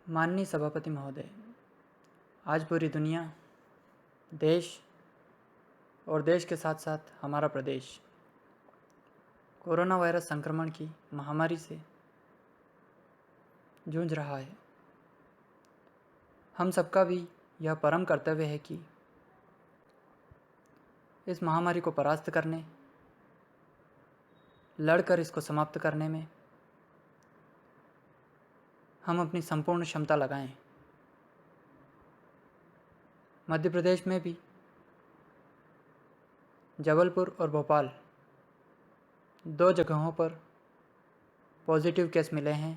माननीय सभापति महोदय, आज पूरी दुनिया, देश और देश के साथ साथ हमारा प्रदेश कोरोना वायरस संक्रमण की महामारी से जूझ रहा है। हम सबका भी यह परम कर्तव्य है कि इस महामारी को परास्त करने, लड़कर इसको समाप्त करने में हम अपनी संपूर्ण क्षमता लगाएं। मध्य प्रदेश में भी जबलपुर और भोपाल 2 जगहों पर पॉजिटिव केस मिले हैं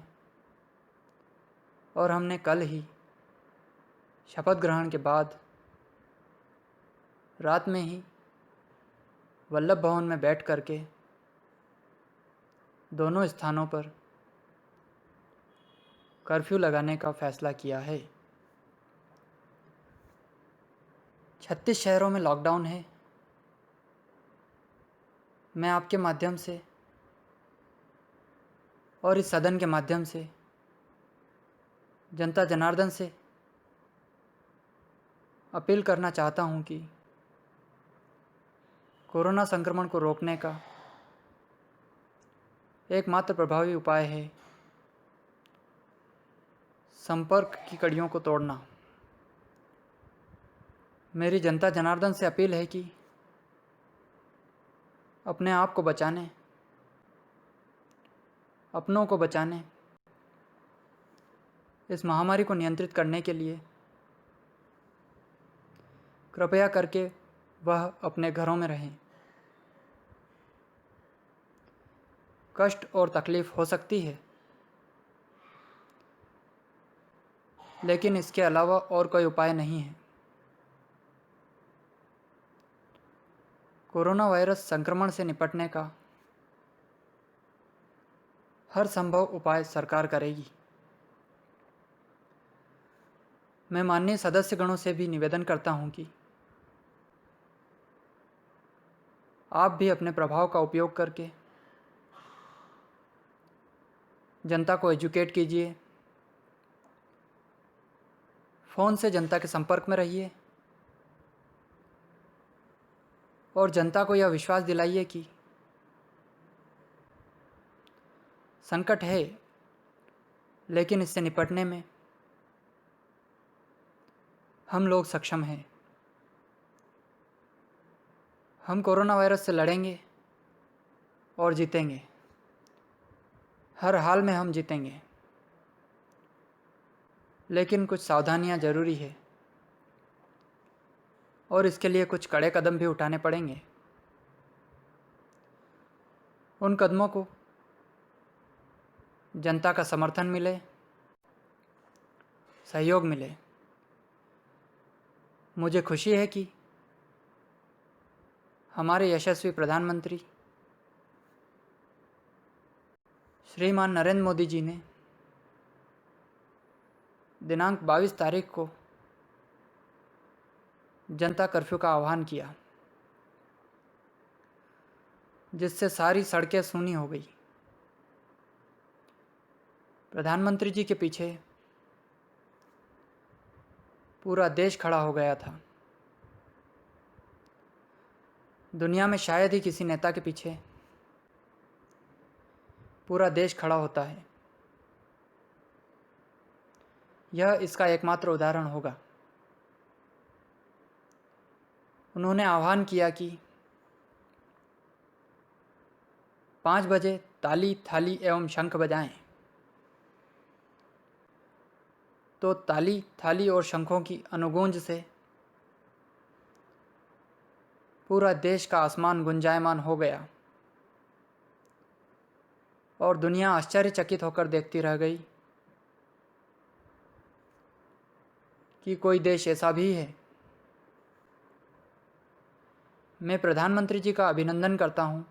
और हमने कल ही शपथ ग्रहण के बाद रात में ही वल्लभ भवन में बैठ करके दोनों स्थानों पर कर्फ्यू लगाने का फैसला किया है। 36 शहरों में लॉकडाउन है। मैं आपके माध्यम से और इस सदन के माध्यम से जनता जनार्दन से अपील करना चाहता हूं कि कोरोना संक्रमण को रोकने का एकमात्र प्रभावी उपाय है संपर्क की कड़ियों को तोड़ना। मेरी जनता जनार्दन से अपील है कि अपने आप को बचाने, अपनों को बचाने, इस महामारी को नियंत्रित करने के लिए कृपया करके वह अपने घरों में रहें। कष्ट और तकलीफ हो सकती है, लेकिन इसके अलावा और कोई उपाय नहीं है। कोरोना वायरस संक्रमण से निपटने का हर संभव उपाय सरकार करेगी। मैं माननीय सदस्यगणों से भी निवेदन करता हूं कि आप भी अपने प्रभाव का उपयोग करके जनता को एजुकेट कीजिए, फ़ोन से जनता के संपर्क में रहिए और जनता को यह विश्वास दिलाइए कि संकट है, लेकिन इससे निपटने में हम लोग सक्षम हैं। हम कोरोना वायरस से लड़ेंगे और जीतेंगे। हर हाल में हम जीतेंगे, लेकिन कुछ सावधानियां ज़रूरी है और इसके लिए कुछ कड़े कदम भी उठाने पड़ेंगे। उन कदमों को जनता का समर्थन मिले, सहयोग मिले। मुझे खुशी है कि हमारे यशस्वी प्रधानमंत्री श्रीमान नरेंद्र मोदी जी ने दिनांक 22 तारीख को जनता कर्फ्यू का आह्वान किया, जिससे सारी सड़कें सूनी हो गई। प्रधानमंत्री जी के पीछे पूरा देश खड़ा हो गया था। दुनिया में शायद ही किसी नेता के पीछे पूरा देश खड़ा होता है। यह इसका एकमात्र उदाहरण होगा। उन्होंने आह्वान किया कि 5 बजे ताली, थाली एवं शंख बजाएं। तो ताली, थाली और शंखों की अनुगूंज से पूरा देश का आसमान गुंजायमान हो गया और दुनिया आश्चर्यचकित होकर देखती रह गई कि कोई देश ऐसा भी है। मैं प्रधानमंत्री जी का अभिनंदन करता हूं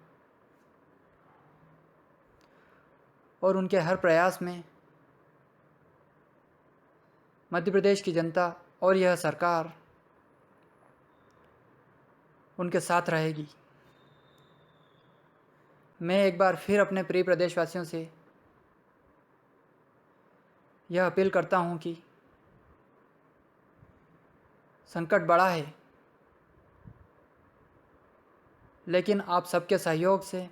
और उनके हर प्रयास में मध्य प्रदेश की जनता और यह सरकार उनके साथ रहेगी। मैं एक बार फिर अपने प्रिय प्रदेशवासियों से यह अपील करता हूँ कि संकट बड़ा है, लेकिन आप सबके सहयोग से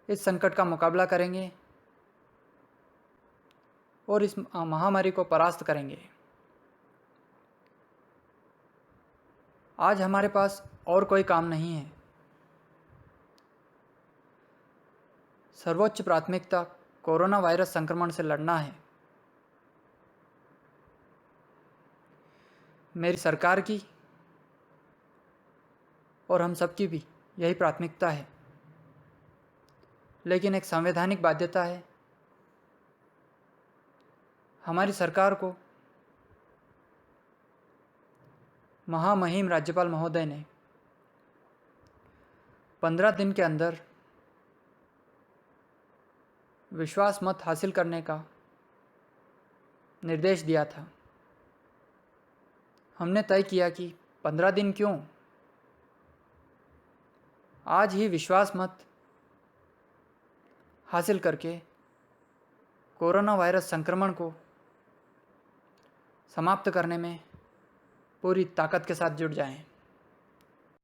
इस संकट का मुकाबला करेंगे और इस महामारी को परास्त करेंगे। आज हमारे पास और कोई काम नहीं है। सर्वोच्च प्राथमिकता कोरोना वायरस संक्रमण से लड़ना है। मेरी सरकार की और हम सबकी भी यही प्राथमिकता है, लेकिन एक संवैधानिक बाध्यता है। हमारी सरकार को महामहिम राज्यपाल महोदय ने 15 दिन के अंदर विश्वास मत हासिल करने का निर्देश दिया था। हमने तय किया कि 15 दिन क्यों, आज ही विश्वास मत हासिल करके कोरोना वायरस संक्रमण को समाप्त करने में पूरी ताकत के साथ जुट जाएं।